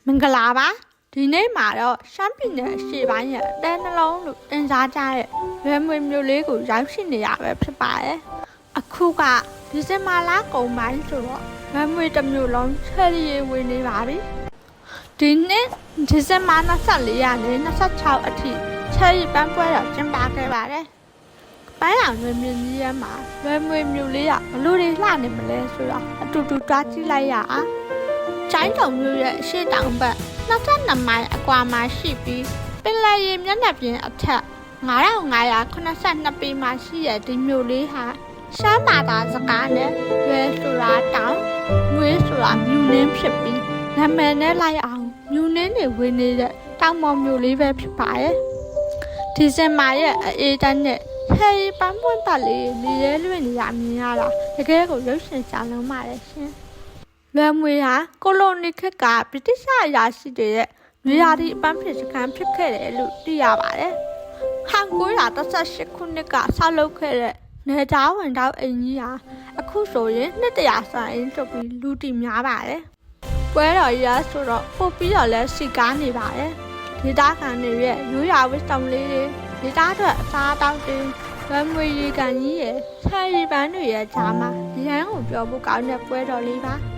မင်္ဂလာပါဒီနေ့မှာတော့ရှမ်းပြည်နယ်ရှေ့ပိုင်းရဲ့တဲနှလုံးလို့တင်စားကြတဲ့ရွယ်မွေမျိုးလေးကိုရောက်ရှိနေရပဲဖြစ်ပါတယ်အခုကဒီဇင်ဘာလကုန်ပိုင်းဆိုတော့ရွယ်မွေတစ်မျိုးလုံးချယ်ရီဝင်နေပါပြီဒီနေ့ဒီဇင်ဘာ24ရက်နေ့26အထိချယ်ရီပန်းပွဲတော့ကျင်းပခဲ့ပါတယ်ပန်းရောင်ရွယ်မြင့်ကြီးရဲ့မှာရွယ်မွေမျိုးလေးကဘလို့တွေလှနေမလဲဆိုတော့အတူတူတွားကြည့်လိုက်ရအောင်ကျိုင်းတုံမျိုးရဲ့ရှေ့တောင်ဘက်22မိုင်အကွာမှာရှိပြီးပင်လယ်ရေမျက်နှာပြင်အထက်9582ပေမှာရှိတဲ့ဒီမြို့လေးဟာရှမ်းဘာသာစကားနဲ့ရွယ်ဆိုတာတောင်ငွေဆိုတာမြူနင်းဖြစ်ပြီးနာမည်နဲ့လိုက်အောင်မြူနင်းတွေဝင်နေတဲ့တောင်ပေါ်မြို့လေးပဲဖြစ်ပါရဲ့ဒီဇင်ဘာရဲ့အေးတန်းနဲ့ဟဲရီပန်းပွင့်ပတ်လေးနေရဲလွင့်နေရမြင်ရတာတကယ်ကိုရုပ်ရှင်စားလုံးပါတယ်ရှင်လွယ်မွေဟာကိုလိုနီခေတ်ကဗြိတိရှအရာရှိတွေရဲ့နွေရာသီအပန်းဖြေစခန်းဖြစ်ခဲ့တယ်လို့သိရပါတယ်။1918ခုနှစ်ကဆောက်လုပ်ခဲ့တဲ့နေသားဝင်တောက်အိမ်ကြီးဟာအခုဆိုရင်200ဆန်အိမ်ဆိုပြီးလူတီများပါတယ်။ပွဲတော်ရဆိုတော့ပို့ပြီးတော့လဲစီကားနေပါတယ်။ဒေသခံတွေရဲ့ရိုးရာဝတ်စုံလေးတွေဒေသအတွက်အစားအသောက်တွေလွယ်မွေရေကန်ကြီးရဲ့ဆယ်ရီပန်းတွေရဲ့ဂျာမှာရန်ကိုပြောဖို့ကောင်းတဲ့ပွဲတော်လေးပါ။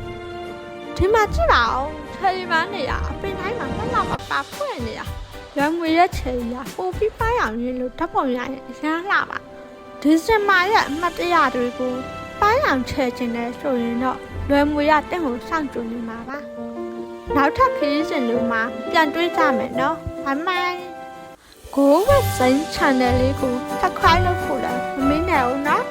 ဒီမှာကြည့်ပါဦးချယ်ရီပန်းနေရအပင်တိုင်းမှာနှစ်လောက်ပါဖွင့်နေရရွယ်ငွေရဲ့ချယ်ရီကပိုပြီးပန်းရောင်ရင်းလို့ဓာတ်ပုံရရင်အရန်လှပါဒီဇင်ဘာရဲ့အမှတ်တရတွေကိုပန်းရောင်ချယ်ခြင်းနဲ့ဆိုရင်တော့ရွယ်ငွေရတင့်ကိုစောင့်ကြည့်နေမှာပါနောက်ထပ်ခရီးစဉ်တွေမှာပြန်တွေ့ကြမယ်နော်ဘိုင်ဘိုင်ကိုဝက်စိန် channel လေးကို subscribe လုပ်ဖို့လည်းမမေ့နဲ့ဦးနော်